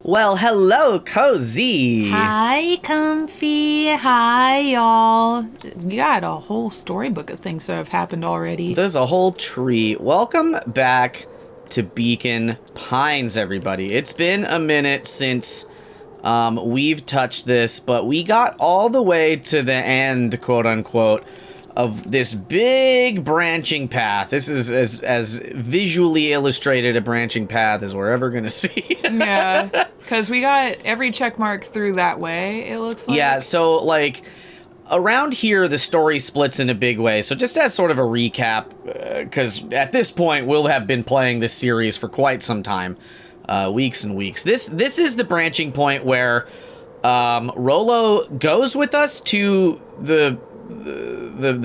Well, hello, Cozy. Hi, Comfy. Hi, y'all. You got a whole storybook of things that have happened already. There's a whole tree. Welcome back to Beacon Pines, everybody. It's been a minute since we've touched this, but we got all the way to the end, quote-unquote, of this big branching path. This is as visually illustrated a branching path as we're ever going to see. Yeah, because we got every check mark through that way, it looks like. Yeah, so, like, around here, the story splits in a big way. So just as sort of a recap, because at this point, we'll have been playing this series for quite some time, weeks and weeks. This is the branching point where Rollo goes with us to the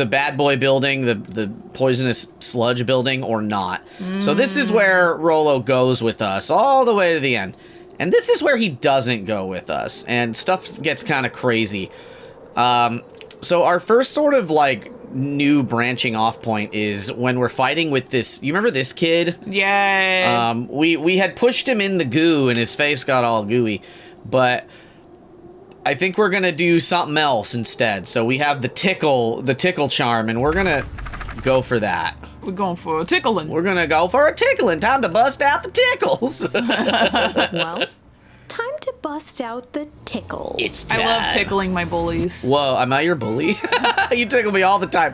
bad boy building, the poisonous sludge building, or not. So this is where Rollo goes with us all the way to the end. And this is where he doesn't go with us, and stuff gets kind of crazy. So our first sort of, like, new branching off point is when we're fighting with this... You remember this kid? Yeah. We had pushed him in the goo, and his face got all gooey. But I think we're gonna do something else instead. So we have the tickle charm, and we're gonna go for that. We're going for a tickling. We're gonna go for a tickling. Time to bust out the tickles. Well, time to bust out the tickles. It's time. I love tickling my bullies. Whoa, am I your bully? You tickle me all the time.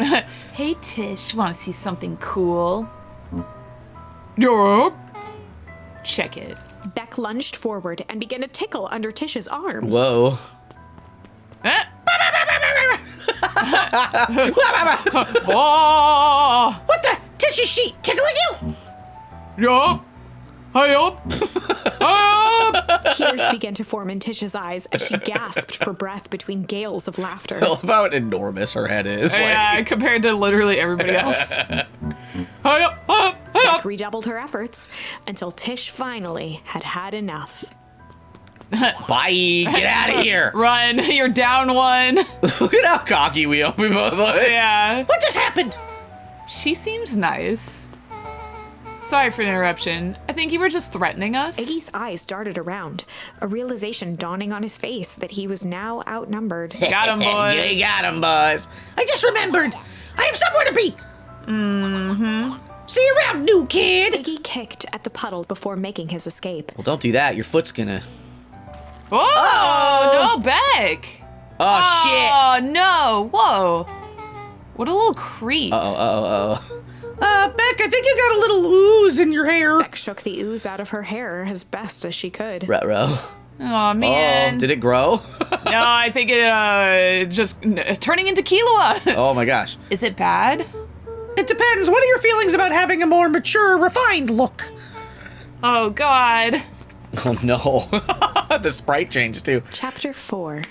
Hey, Tish, want to see something cool? You're up. Check it. Beck lunged forward and began to tickle under Tish's arms. Whoa. Oh! What the? Tish, is she tickling you? Yup. Hi up. Hi up. Tears began to form in Tish's eyes as she gasped for breath between gales of laughter. I love how enormous her head is. Yeah, compared to literally everybody else. Hi up. Hi up. Hi Beck up. redoubled her efforts until Tish finally had had enough. Bye. Get out of here. Run. You're down one. Look at how cocky we both look. Yeah. What just happened? She seems nice. Sorry for the interruption. I think you were just threatening us. Iggy's eyes darted around, a realization dawning on his face that he was now outnumbered. Got him, boys. You got him, boys. I just remembered. I have somewhere to be. Mm-hmm. See you around, new kid. Iggy kicked at the puddle before making his escape. Well, don't do that. Your foot's gonna... Oh, no, Beck. Oh, shit. Oh, no. Whoa. What a little creep. Beck, I think you got a little ooze in your hair. Beck shook the ooze out of her hair as best as she could. Ruh-roh. Oh, man. Oh, did it grow? No, I think it just turning into quinoa. Oh, my gosh. Is it bad? It depends. What are your feelings about having a more mature, refined look? Oh, God. Oh, no. The sprite changed, too. Chapter 4.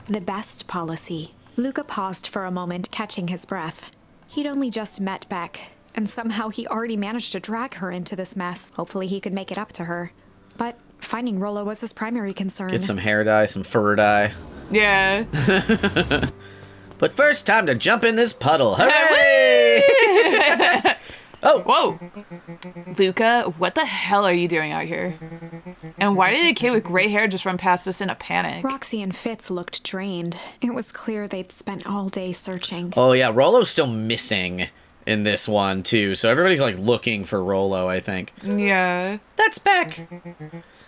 The Best Policy. Luca paused for a moment, catching his breath. He'd only just met Beck, and somehow he already managed to drag her into this mess. Hopefully he could make it up to her. But finding Rollo was his primary concern. Get some hair dye, some fur dye. Yeah. But first, time to jump in this puddle. Hooray! Oh. Whoa. Luca, what the hell are you doing out here? And why did a kid with gray hair just run past us in a panic? Roxy and Fitz looked drained. It was clear they'd spent all day searching. Oh, yeah. Rollo's still missing in this one, too. So everybody's, like, looking for Rollo, I think. Yeah. That's Beck.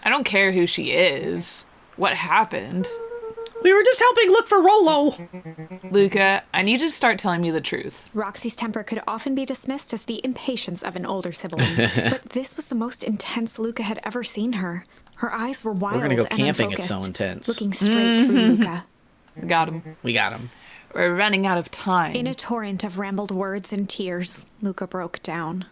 I don't care who she is. What happened? We were just helping look for Rollo. Luca, I need you to start telling me the truth. Roxy's temper could often be dismissed as the impatience of an older sibling, but this was the most intense Luca had ever seen her. Her eyes were wild We're gonna go and camping. unfocused, It's so intense. looking straight through Luca. Got him. We got him. We're running out of time. In a torrent of rambled words and tears, Luca broke down.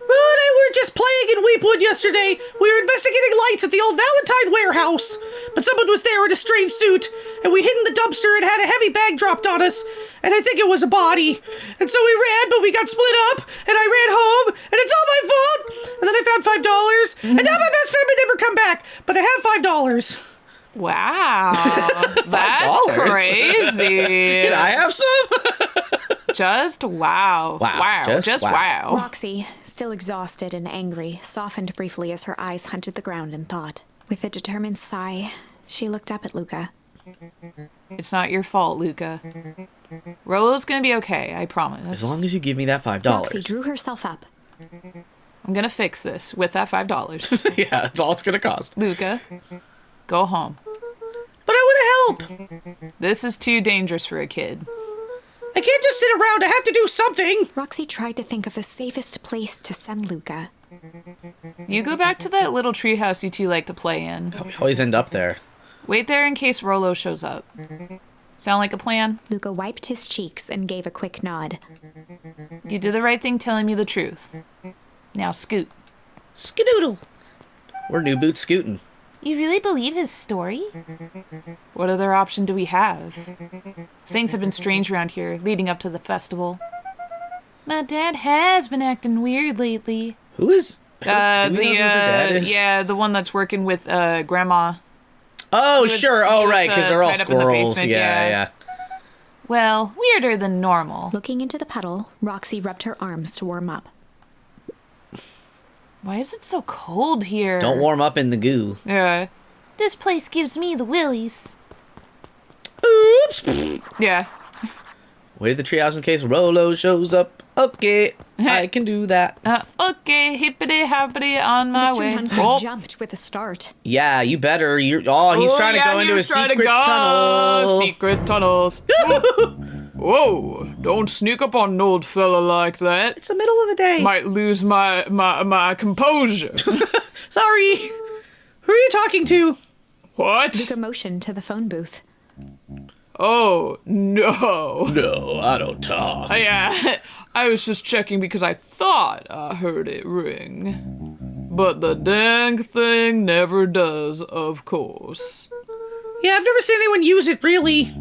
Well, they were just playing in Weepwood yesterday. We were investigating lights at the old Valentine warehouse. But someone was there in a strange suit, and we hid in the dumpster and had a heavy bag dropped on us. And I think it was a body. And so we ran, but we got split up, and I ran home, and it's all my fault. And then I found $5, and now my best friend may never come back, but I have $5. Wow. That's $5? crazy. Can I have some? Just wow. Wow. Wow. Just Just wow. wow. Roxy, still exhausted and angry, softened briefly as her eyes hunted the ground in thought. With a determined sigh, she looked up at Luca. It's not your fault, Luca. Rollo's gonna be okay, I promise. As long as you give me that $5. Roxy drew herself up. I'm gonna fix this with that $5. Yeah, that's all it's gonna cost. Luca, go home. But I want to help. This is too dangerous for a kid. I can't just sit around. I have to do something. Roxy tried to think of the safest place to send Luca. You go back to that little treehouse you two like to play in. We always end up there. Wait there in case Rollo shows up. Sound like a plan? Luca wiped his cheeks and gave a quick nod. You did the right thing telling me the truth. Now scoot. Skadoodle. We're new boots scooting. You really believe his story? What other option do we have? Things have been strange around here, leading up to the festival. My dad has been acting weird lately. Who is? Do we know who her dad is? Yeah, the one that's working with Grandma. Oh, was- sure. he Oh, was, right, because they're all tied up in the squirrels. basement, Yeah. Well, weirder than normal. Looking into the puddle, Roxy rubbed her arms to warm up. Why is it so cold here? Don't warm up in the goo. Yeah. This place gives me the willies. Oops. Yeah. Wait at the treehouse in case Rolo shows up. Okay, I can do that. Okay, hippity hoppity on my Mr. way. Hunckley jumped with a start. Yeah, you better. He's trying to go into a secret tunnel. Secret tunnels. Whoa, don't sneak up on an old fella like that. It's the middle of the day. Might lose my composure. Sorry. Who are you talking to? What? Luca motioned to the phone booth. Oh, no. No, I don't talk. Yeah, I was just checking because I thought I heard it ring. But the dang thing never does, of course. Yeah, I've never seen anyone use it, really.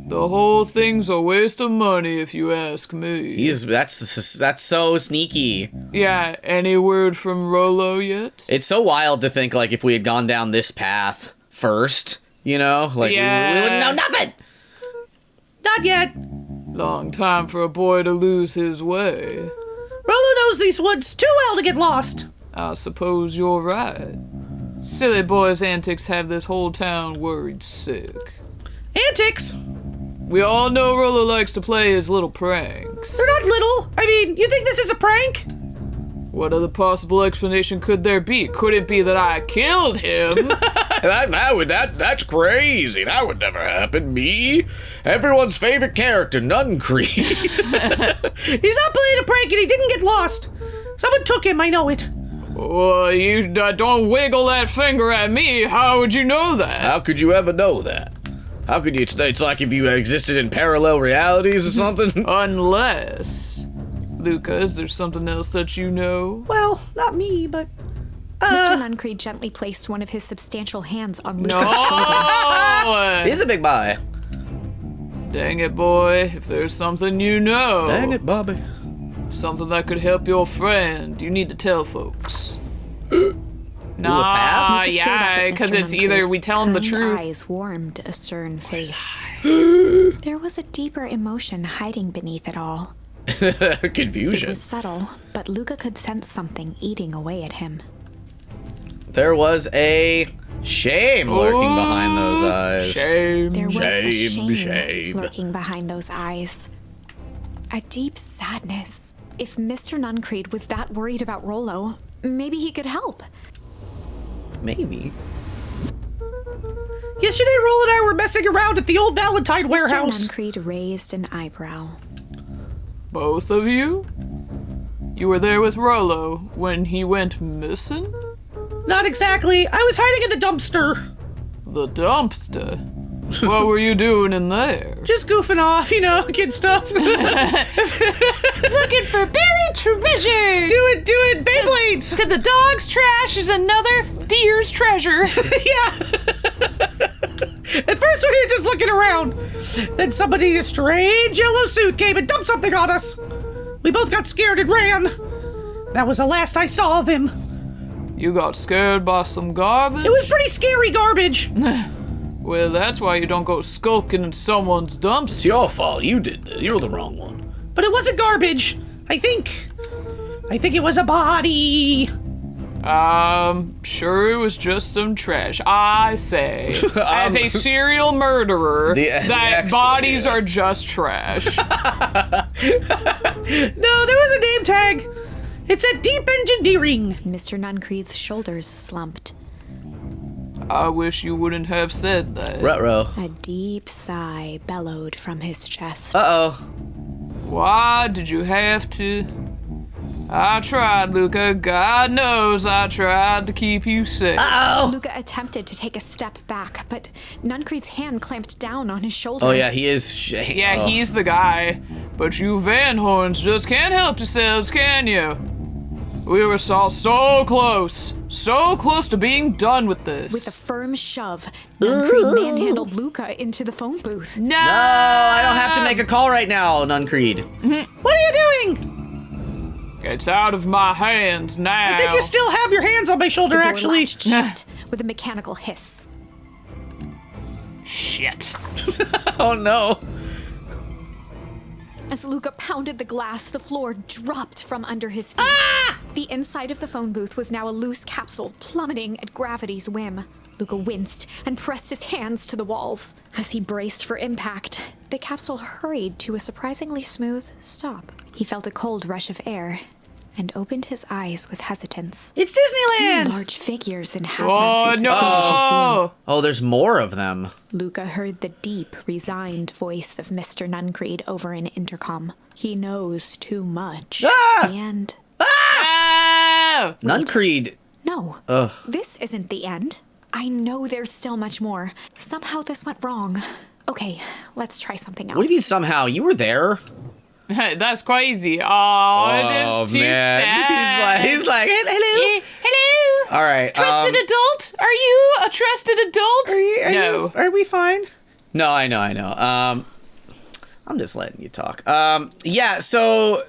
The whole thing's a waste of money if you ask me. That's so sneaky. Yeah, any word from Rollo yet? It's so wild to think, like, if we had gone down this path first, you know? Like, we wouldn't know nothing. Not yet. Long time for a boy to lose his way. Rollo knows these woods too well to get lost. I suppose you're right. Silly boy's antics have this whole town worried sick. Antics? We all know Rollo likes to play his little pranks. They're not little. I mean, you think this is a prank? What other possible explanation could there be? Could it be that I killed him? That's crazy. That would never happen. Me, everyone's favorite character, Nuncreed. He's not playing a prank and he didn't get lost. Someone took him, I know it. Well, you don't wiggle that finger at me. How would you know that? How could you ever know that? How could you? It's like if you existed in parallel realities or something. Unless... Luca, is there something else that you know? Well, not me, but... Mr. Nuncreed gently placed one of his substantial hands on Luca's shoulder. No! He's a big boy. Dang it, boy. If there's something you know... Dang it, Bobby. Something that could help your friend, you need to tell folks. path? Nah, Luca peered up yeah, at because Mr. it's either we tell him the Kind truth. eyes warmed a stern face. There was a deeper emotion hiding beneath it all. It Confusion. was subtle, but Luca could sense something eating away at him. There was a shame lurking behind those eyes. Shame. There was a Shame, shame shame. lurking behind those eyes. A deep sadness. If Mr. Nuncreed was that worried about Rollo, maybe he could help. Maybe. Yesterday, Roll and I were messing around at the old Valentine warehouse. Mr. Nuncreed raised an eyebrow. Both of you? You were there with Rollo when he went missing? Not exactly. I was hiding in the dumpster. The dumpster? What were you doing in there? Just goofing off, you know, kid stuff. Do Looking for buried treasure! it, Beyblades. Because a dog's trash is another deer's treasure. Yeah. At first we were just looking around. Then somebody in a strange yellow suit came and dumped something on us. We both got scared and ran. That was the last I saw of him. You got scared by some garbage? It was pretty scary garbage. Well, that's why you don't go skulking in someone's dumpster. It's your fault. You did that. You're the wrong one. But it wasn't garbage. I think I think it was a body. Sure it was just some trash. I say, as a serial murderer, that bodies are just trash. No, there was a name tag. It said deep engineering. Mr. Nuncreed's shoulders slumped. I wish you wouldn't have said that. Ruh-roh. A deep sigh bellowed from his chest. Uh-oh. Why did you have to? I tried, Luca. God knows I tried to keep you safe. Uh-oh. Luca attempted to take a step back, but Nuncreed's hand clamped down on his shoulder. Oh, yeah, he is. Yeah, he's the guy. But you Van Horns just can't help yourselves, can you? We were all so close to being done with this. With a firm shove, Nuncreed manhandled Luca into the phone booth. No, I don't have to make a call right now, Nuncreed. What are you doing? It's out of my hands now. I think you still have your hands on my shoulder, The door actually. latched shut with a mechanical hiss. Shit. Oh, no. As Luca pounded the glass, the floor dropped from under his feet. Ah! The inside of the phone booth was now a loose capsule, plummeting at gravity's whim. Luca winced and pressed his hands to the walls. As he braced for impact, the capsule hurried to a surprisingly smooth stop. He felt a cold rush of air and opened his eyes with hesitance. It's Two Disneyland. large figures in Oh, hazmat suits no. greeted his view. Oh, there's more of them. Luca heard the deep, resigned voice of Mr. Nuncreed over an intercom. He knows too much. Ah! And Oh! Nuncreed. no, Ugh. this isn't the end. I know there's still much more. Somehow this went wrong. Okay, let's try something else. What do you mean somehow? You were there. That's crazy. Oh, it is too sad. He's like, hello. Hello. All right. Trusted adult? Are you a trusted adult? No. Are we fine? No, I know. I'm just letting you talk. Yeah. So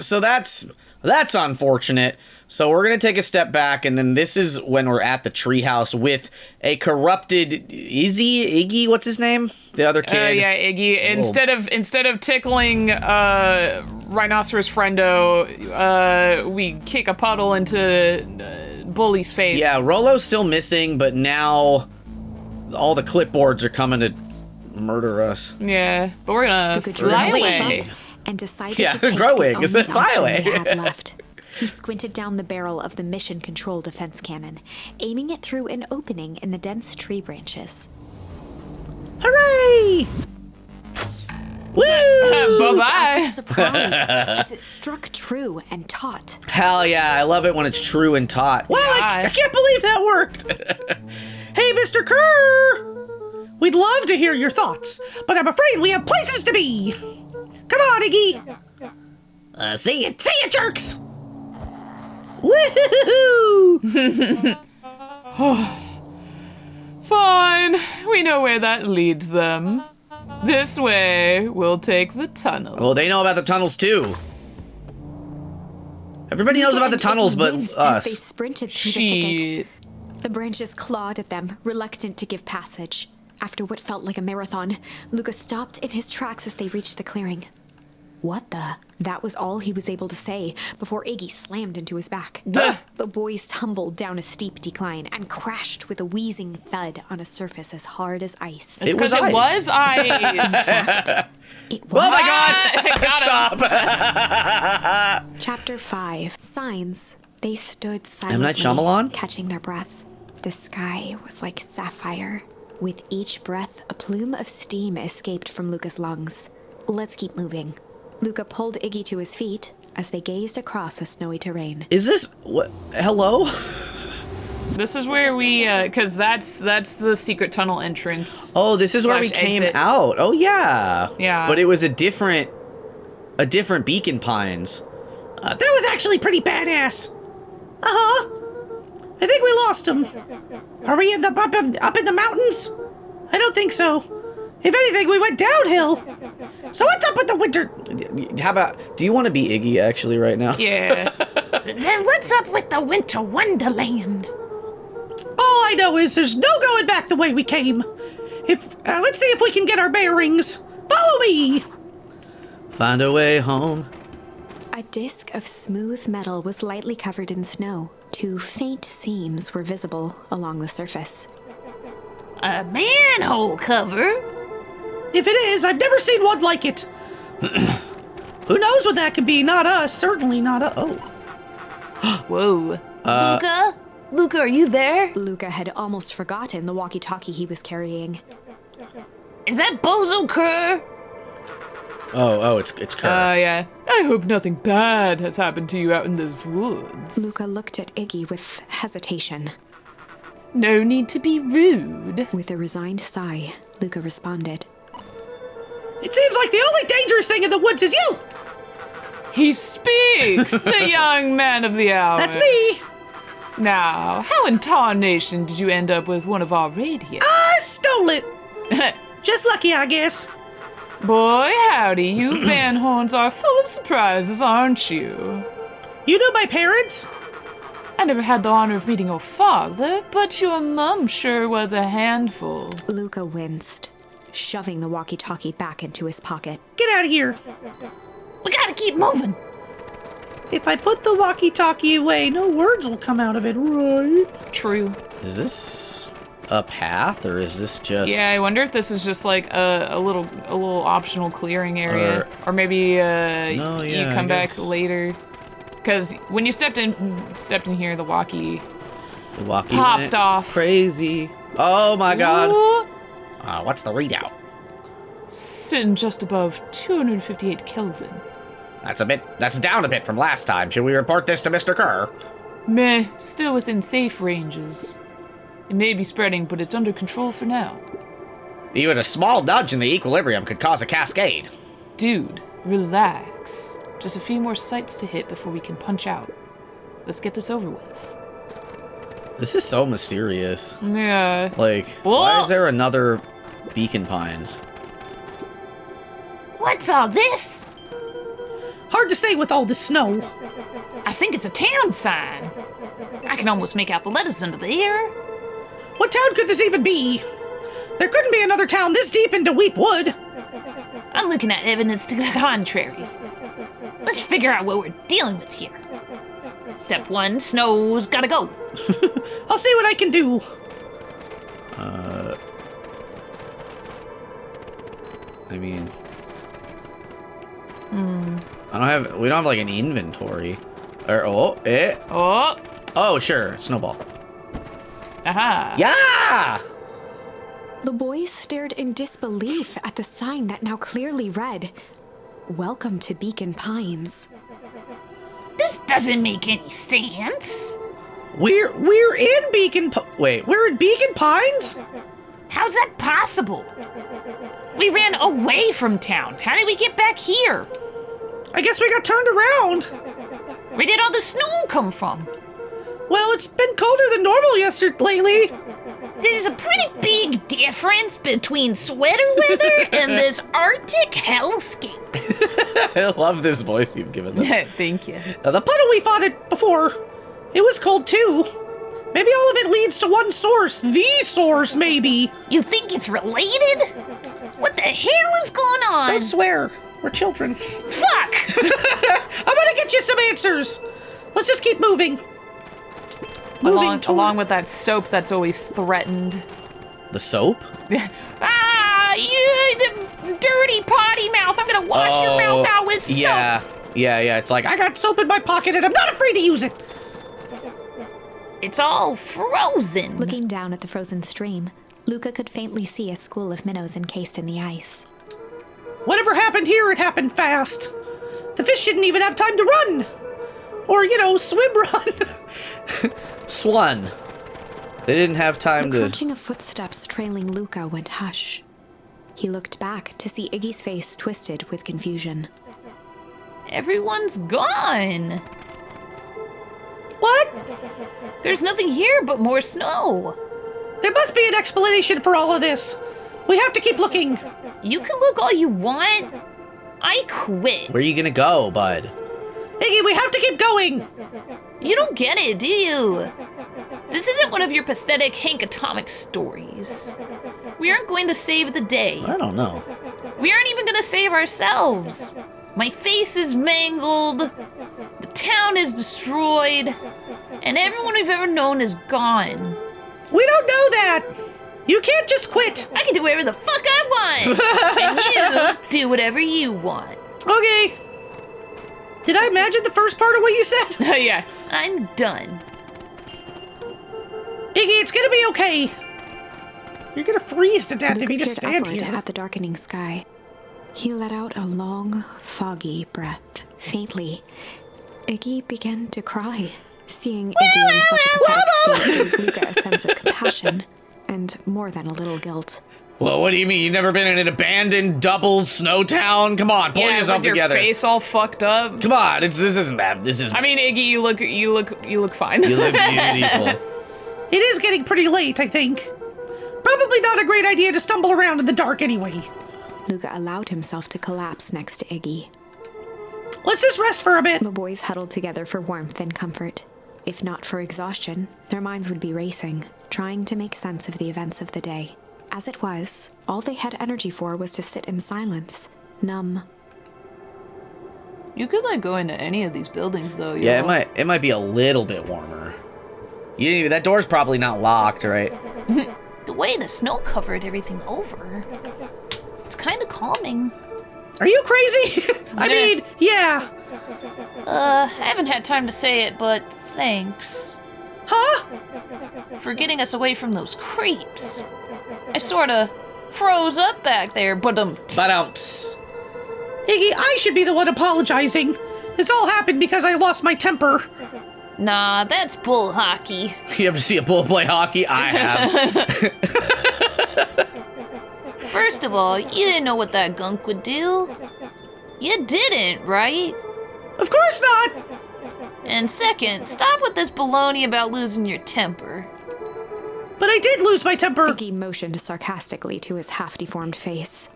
that's unfortunate. So we're gonna take a step back, and then this is when we're at the treehouse with a corrupted Iggy. What's his name? The other kid. Yeah, Iggy. Instead of tickling Rhinoceros Friendo, we kick a puddle into Bully's face. Yeah, Rolo's still missing, but now all the clipboards are coming to murder us. Yeah, but we're gonna Luca fly drew away. himself and decided Yeah, to take growing. the Is only it fly option away? they had left. He squinted down the barrel of the mission control defense cannon, aiming it through an opening in the dense tree branches. Hooray! Woo! Bye-bye. Surprise as it struck true and taut. Hell yeah, I love it when it's true and taut. Wow, I can't believe that worked. Hey, Mr. Kerr! We'd love to hear your thoughts, but I'm afraid we have places to be. Come on, Iggy. See ya, jerks! Woohoo! Fine. We know where that leads them. This way, we'll take the tunnel. Well, they know about the tunnels too. Everybody knows about the tunnels, but Winced as us. They sprinted through the thicket. Shit. The branches clawed at them, reluctant to give passage. After what felt like a marathon, Luca stopped in his tracks as they reached the clearing. What the? That was all he was able to say before Iggy slammed into his back. Duh. The boys tumbled down a steep decline and crashed with a wheezing thud on a surface as hard as ice. It's It was because it was ice. It was Oh my god! Stop! Chapter 5. Signs. They stood M. Night silently, Shyamalan? catching their breath. The sky was like sapphire. With each breath, a plume of steam escaped from Luca's lungs. Let's keep moving. Luca pulled Iggy to his feet as they gazed across a snowy terrain. Is this what? Hello? This is where we, cause that's the secret tunnel entrance. Oh, this is where we Slash came exit. out. Oh yeah. Yeah. But it was a different Beacon Pines. That was actually pretty badass. Uh-huh. I think we lost him. Are we up in the mountains? I don't think so. If anything, we went downhill. So what's up with the winter? How about, do you want to be Iggy actually right now? Yeah. Then what's up with the winter wonderland? All I know is there's no going back the way we came. Let's see if we can get our bearings. Follow me. Find a way home. A disc of smooth metal was lightly covered in snow. 2 faint seams were visible along the surface. A manhole cover? If it is, I've never seen one like it. Who knows what that could be? Not us. Certainly not us. Oh. Whoa. Luca? Luca, are you there? Luca had almost forgotten the walkie-talkie he was carrying. Is that Bozo Kerr? Oh, it's Kerr. Yeah. I hope nothing bad has happened to you out in those woods. Luca looked at Iggy with hesitation. No need to be rude. With a resigned sigh, Luca responded. It seems like the only dangerous thing in the woods is you. He speaks, the young man of the hour. That's me. Now, how in tarnation did you end up with one of our radios? I stole it. Just lucky, I guess. Boy, howdy, you Van Horns are full of surprises, aren't you? You know my parents? I never had the honor of meeting your father, but your mum sure was a handful. Luca winced, shoving the walkie-talkie back into his pocket. Get out of here. We gotta keep moving. If I put the walkie-talkie away, no words will come out of it, right? True. Is this a path, or is this just... Yeah, I wonder if this is just like a little optional clearing area, or maybe No, you yeah, come I back guess. later. Because when you stepped in here, the walkie popped went off. Crazy. Oh my god. Ooh, What's the readout? sitting just above 258 Kelvin. That's down a bit from last time. Should we report this to Mr. Kerr? Meh, still within safe ranges. It may be spreading, but it's under control for now. Even a small nudge in the equilibrium could cause a cascade. Dude, relax. Just a few more sites to hit before we can punch out. Let's get this over with. This is so mysterious. Yeah. Like, why is there another Beacon Pines? What's all this? Hard to say with all the snow. I think it's a town sign. I can almost make out the letters under the air. What town could this even be? There couldn't be another town this deep into Weep Wood. I'm looking at evidence to the contrary. Let's figure out what we're dealing with here. Step 1, snow's gotta go. I'll see what I can do. I mean... we don't have like an inventory. Or, oh, sure, snowball. Aha. Yeah! The boys stared in disbelief at the sign that now clearly read, "Welcome to Beacon Pines." This doesn't make any sense. We're in we're in Beacon Pines? How's that possible? We ran away from town. How did we get back here? I guess we got turned around. Where did all the snow come from? Well, it's been colder than normal lately. There's a pretty big difference between sweater weather and this Arctic hellscape. I love this voice you've given them. Thank you. The puddle we fought at before, it was cold too. Maybe all of it leads to one source. The source, maybe. You think it's related? What the hell is going on? Don't swear. We're children. Fuck! I'm gonna get you some answers. Let's just keep moving. Along with that soap that's always threatened. The soap? Ah, you the dirty potty mouth. I'm gonna wash your mouth out with soap. Yeah. It's like, I got soap in my pocket and I'm not afraid to use it. It's all frozen. Looking down at the frozen stream, Luca could faintly see a school of minnows encased in the ice. Whatever happened here, it happened fast. The fish didn't even have time to run. Or, swim run. Swan. They didn't have time The to... crunching of footsteps trailing Luca went hush. He looked back to see Iggy's face twisted with confusion. Everyone's gone. What? There's nothing here but more snow. There must be an explanation for all of this. We have to keep looking. You can look all you want. I quit. Where are you gonna go, bud? Iggy, we have to keep going. You don't get it, do you? This isn't one of your pathetic Hank Atomic stories. We aren't going to save the day. I don't know. We aren't even going to save ourselves. My face is mangled, the town is destroyed, and everyone we've ever known is gone. We don't know that. You can't just quit. I can do whatever the fuck I want, and you do whatever you want. Okay. Did I imagine the first part of what you said? Yeah. I'm done. Iggy, it's gonna be okay. You're gonna freeze to death if you just Peered stand upward here. at the darkening sky. He let out a long, foggy breath, faintly. Iggy began to cry. Seeing Iggy in such a pathetic state gave Luca a sense of compassion, and more than a little guilt. Well, what do you mean? You've never been in an abandoned double snow town? Come on, pull yourself with your together. face all fucked up. Come on, this isn't that. This is. I mean, Iggy, you look fine. you look beautiful. It is getting pretty late, I think. Probably not a great idea to stumble around in the dark anyway. Luca allowed himself to collapse next to Iggy. Let's just rest for a bit. The boys huddled together for warmth and comfort. If not for exhaustion, their minds would be racing, trying to make sense of the events of the day. As it was, all they had energy for was to sit in silence, numb. You could like go into any of these buildings though. Yeah, it might be a little bit warmer. That door's probably not locked, right? The way the snow covered everything over, it's kind of calming. Are you crazy? I Yeah. mean, yeah. I haven't had time to say it, but thanks Huh? for getting us away from those creeps. I sorta froze up back there, but Ba-dum-ts. Iggy, I should be the one apologizing. This all happened because I lost my temper. Nah, that's bull hockey. You ever see a bull play hockey? I have. First of all, you didn't know what that gunk would do. You didn't, right? Of course not. And second, stop with this baloney about losing your temper. But I did lose my temper. Iggy motioned sarcastically to his half-deformed face.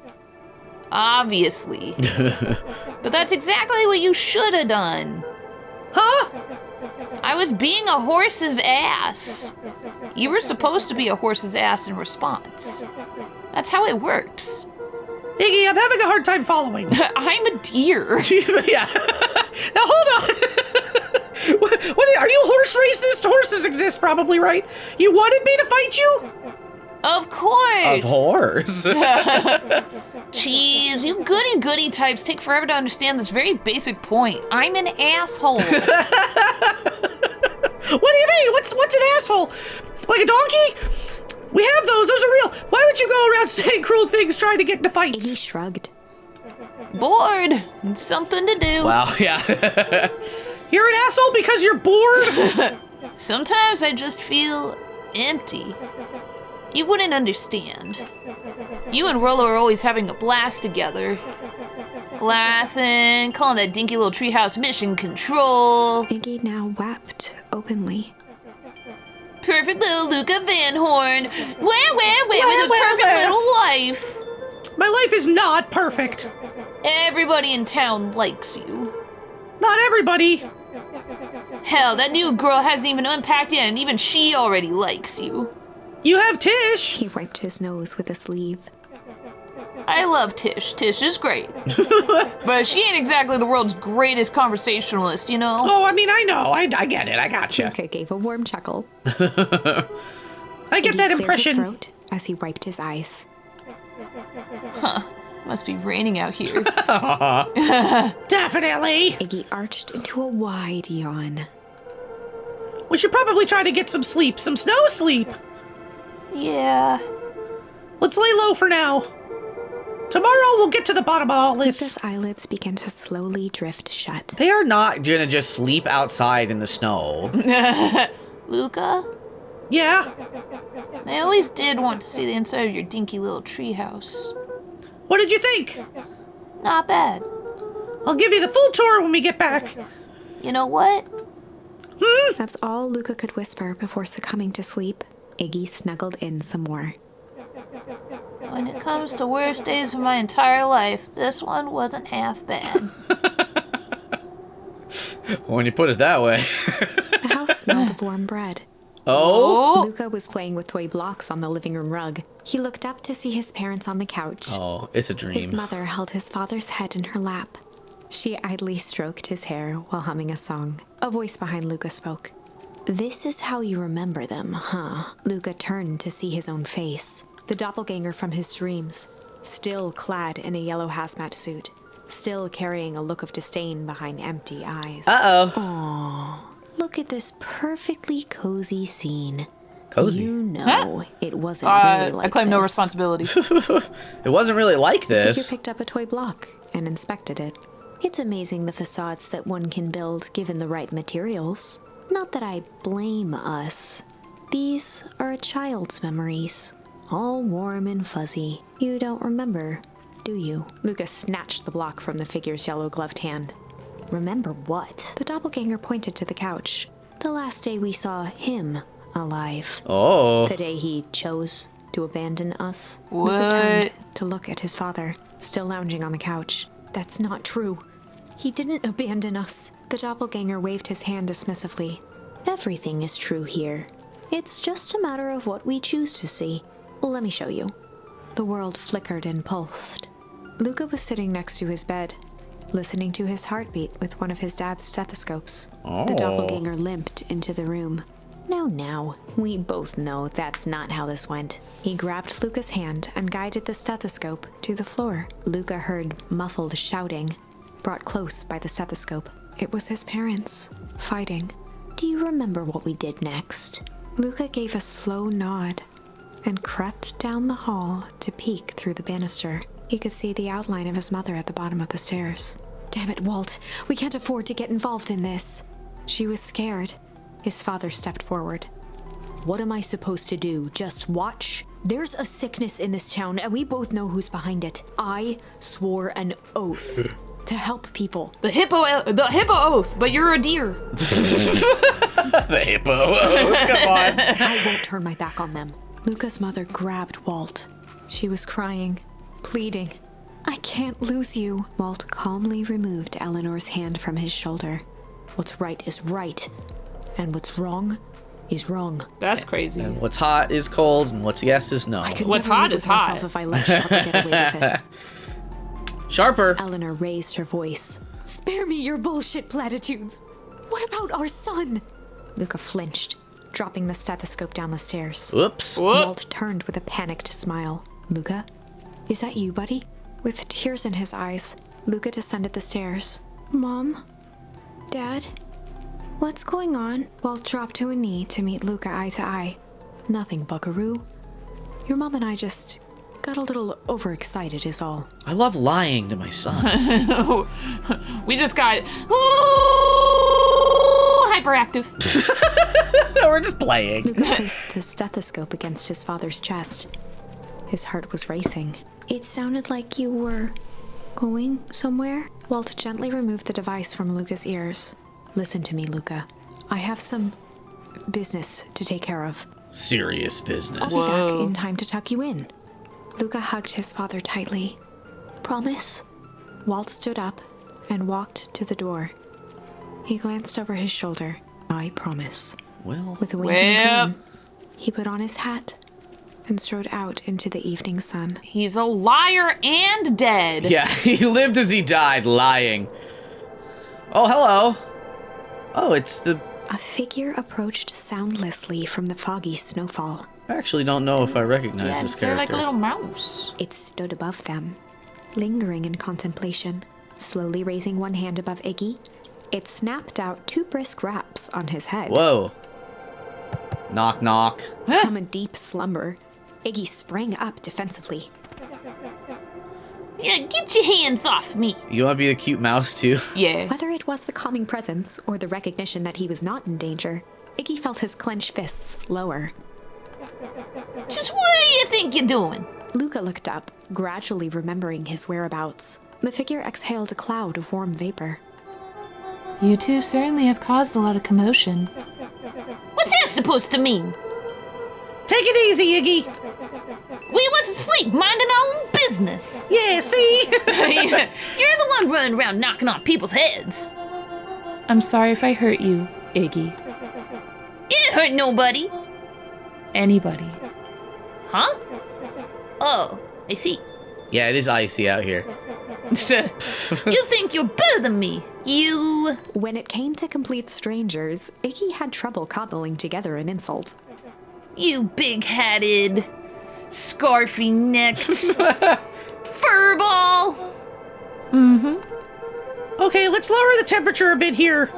Obviously. But that's exactly what you should have done. Huh? I was being a horse's ass. You were supposed to be a horse's ass in response. That's how it works. Iggy, I'm having a hard time following. I'm a deer. Yeah. Now hold on. What are you horse racist? Horses exist probably, right? You wanted me to fight you? Of course. Of course. Jeez, you goody types take forever to understand this very basic point. I'm an asshole. What do you mean? What's an asshole? Like a donkey? We have those are real. Why would you go around saying cruel things trying to get into Iggy fights? shrugged. Bored. Something to do. Wow, yeah. You're an asshole because you're bored? Sometimes I just feel empty. You wouldn't understand. You and Rollo are always having a blast together. Laughing, calling that dinky little treehouse mission control. Iggy now wept openly. Perfect little Luca Van Horn. Where with a perfect little life. My life is not perfect. Everybody in town likes you. Not everybody. Hell, that new girl hasn't even unpacked yet, and even she already likes you. You have Tish. He wiped his nose with a sleeve. I love Tish. Tish is great. But she ain't exactly the world's greatest conversationalist, you know? Oh, I mean, I know. I get it. I gotcha. Luca gave a warm chuckle. I get Iggy that cleared impression. his throat as he wiped his eyes. Must be raining out here. Definitely. Iggy arched into a wide yawn. We should probably try to get some sleep. Some snow sleep. Yeah. Let's lay low for now. Tomorrow we'll get to the bottom of all this. Luca's eyelids began to slowly drift shut. They are not gonna just sleep outside in the snow. Luca, Yeah? I always did want to see the inside of your dinky little treehouse. What did you think? Not bad. I'll give you the full tour when we get back. You know what? That's all Luca could whisper before succumbing to sleep. Iggy snuggled in some more. When it comes to worst days of my entire life, this one wasn't half bad. When you put it that way. The house smelled of warm bread. Oh? Luca was playing with toy blocks on the living room rug. He looked up to see his parents on the couch. Oh, it's a His dream. mother held his father's head in her lap. She idly stroked his hair while humming a song. A voice behind Luca spoke. This is how you remember them, huh? Luca turned to see his own face. The doppelganger from his dreams, still clad in a yellow hazmat suit, still carrying a look of disdain behind empty eyes. Uh-oh. Look at this perfectly cozy scene. Cozy? You know, it wasn't really like I claim this. no responsibility. It wasn't really like The figure this. picked up a toy block and inspected it. It's amazing the facades that one can build given the right materials. Not that I blame us. These are a child's memories, all warm and fuzzy. You don't remember, do you? Lucas snatched the block from the figure's yellow-gloved hand. Remember what? The doppelganger pointed to the couch. The last day we saw him alive. Oh. The day he chose to abandon us. What? Luca turned to look at his father, still lounging on the couch. That's not true. He didn't abandon us. The doppelganger waved his hand dismissively. Everything is true here. It's just a matter of what we choose to see. Let me show you. The world flickered and pulsed. Luca was sitting next to his bed, listening to his heartbeat with one of his dad's stethoscopes. Oh. The doppelganger limped into the room. Now, we both know that's not how this went. He grabbed Luca's hand and guided the stethoscope to the floor. Luca heard muffled shouting, brought close by the stethoscope. It was his parents, fighting. Do you remember what we did next? Luca gave a slow nod and crept down the hall to peek through the banister. He could see the outline of his mother at the bottom of the stairs. Damn it, Walt. We can't afford to get involved in this. She was scared. His father stepped forward. What am I supposed to do? Just watch? There's a sickness in this town, and we both know who's behind it. I swore an oath to help people. The hippo oath, but you're a deer. The hippo. Oh, come on. I won't turn my back on them. Luca's mother grabbed Walt. She was crying, pleading. I can't lose you. Walt calmly removed Eleanor's hand from his shoulder. What's right is right, and what's wrong is wrong. That's crazy. And what's hot is cold, and what's yes is no. I could What's never hot live is with myself hot. if I let Sharper get away with this. Sharper. Eleanor raised her voice. Spare me your bullshit platitudes. What about our son? Luca flinched, dropping the stethoscope down the stairs. Whoops. Walt turned with a panicked smile. Luca, is that you, buddy? With tears in his eyes, Luca descended the stairs. Mom? Dad? What's going on? Walt dropped to a knee to meet Luca eye to eye. Nothing, buckaroo. Your mom and I just got a little overexcited is all. I love lying to my son. We just got hyperactive. We're just playing. Luca placed the stethoscope against his father's chest. His heart was racing. It sounded like you were going somewhere. Walt gently removed the device from Luca's ears. Listen to me, Luca. I have some business to take care of. Serious I'll business. be back in time to tuck you in. Luca hugged his father tightly. Promise? Walt stood up and walked to the door. He glanced over his shoulder. I promise. Well, With a winking Well. grin, he put on his hat and strode out into the evening sun. He's a liar and dead. yeah, he lived as he died, lying. Oh, hello. Oh, it's the... A figure approached soundlessly from the foggy snowfall. I actually don't know if I recognize this They're character. like a little mouse. It stood above them, lingering in contemplation. Slowly raising one hand above Iggy, it snapped out 2 brisk raps on his head. Whoa. Knock, knock. From a deep slumber, Iggy sprang up defensively. Yeah, get your hands off me. You want to be the cute mouse, too? Yeah. Whether it was the calming presence or the recognition that he was not in danger, Iggy felt his clenched fists lower. Just what do you think you're doing? Luca looked up, gradually remembering his whereabouts. The figure exhaled a cloud of warm vapor. You two certainly have caused a lot of commotion. What's that supposed to mean? Take it easy, Iggy. We was asleep, minding our own business. Yeah, see? You're the one running around knocking on people's heads. I'm sorry if I hurt you, Iggy. You didn't hurt nobody. Anybody. Huh? Oh, I see. Yeah, it is icy out here. You think you're better than me. You... When it came to complete strangers, Iggy had trouble cobbling together an insult. You big-headed, scarfy-necked furball. Okay, let's lower the temperature a bit here.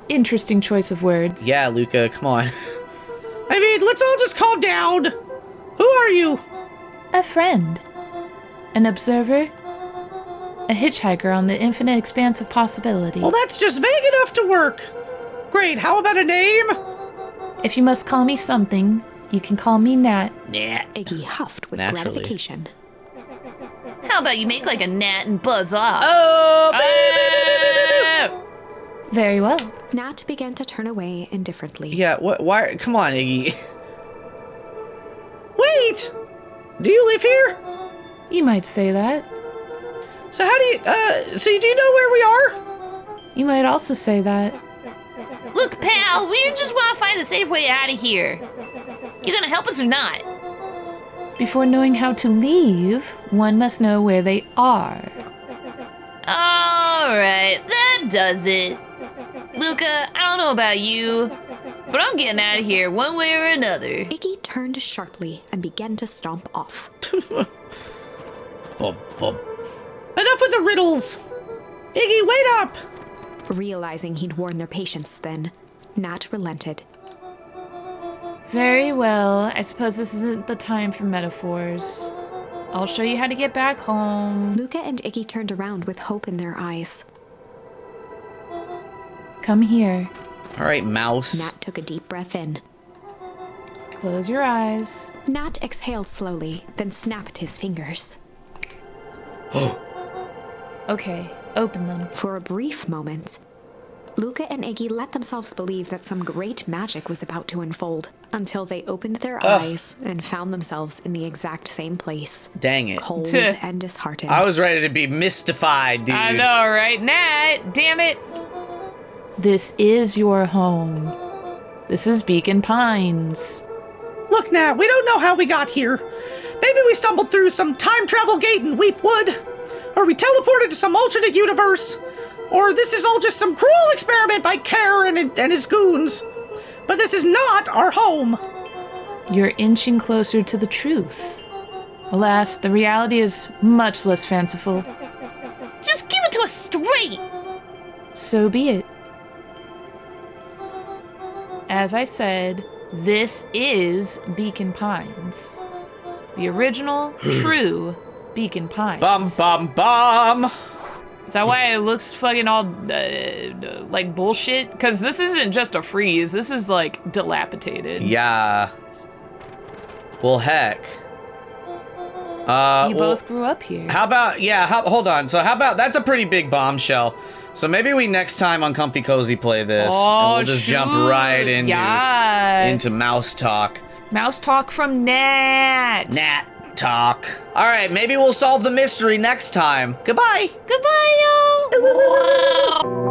Interesting choice of words. Yeah, Luca, come on. I mean, let's all just calm down. Who are you? A friend. An observer. A hitchhiker on the infinite expanse of possibility. Well, that's just vague enough to work. Great, how about a name? If you must call me something, you can call me Nat. Nah. Iggy huffed with Naturally. gratification. How about you make like a gnat and buzz off? Oh, Very well. Nat began to turn away indifferently. Yeah, what? Why? Come on, Iggy. Wait! Do you live here? You might say that. So how do you, so do you know where we are? You might also say that. Look, pal, we just want to find a safe way out of here. You gonna help us or not? Before knowing how to leave, one must know where they are. Alright, that does it. Luca, I don't know about you, but I'm getting out of here one way or another. Iggy turned sharply and began to stomp off. Bum, bum. Enough with the riddles. Iggy, wait up! Realizing he'd worn their patience then, Nat relented. Very well. I suppose this isn't the time for metaphors. I'll show you how to get back home. Luca and Iggy turned around with hope in their eyes. Come here. All right, mouse. Nat took a deep breath in. Close your eyes. Nat exhaled slowly, then snapped his fingers. Okay, open them. For a brief moment, Luca and Iggy let themselves believe that some great magic was about to unfold, until they opened their eyes and found themselves in the exact same place. Dang it. Cold and disheartened. I was ready to be mystified, dude. I know, right? Nat, damn it. This is your home. This is Beacon Pines. Look, Nat, we don't know how we got here. Maybe we stumbled through some time travel gate in Weepwood, or we teleported to some alternate universe, or this is all just some cruel experiment by Kerr and his goons. But this is not our home. You're inching closer to the truth. Alas, the reality is much less fanciful. Just give it to us straight. So be it. As I said, this is Beacon Pines. The original, true Beacon Pines. Bum, bum, bum. Is that why it looks fucking all, like bullshit? Because this isn't just a freeze. This is, like, dilapidated. Yeah. Well, heck. You both grew up here. How about, hold on. So how about, that's a pretty big bombshell. So maybe we next time on Comfy Cozy play this, and we'll just jump right into mouse talk. Mouse talk from Nat. Nat talk. All right, maybe we'll solve the mystery next time. Goodbye. Goodbye, y'all.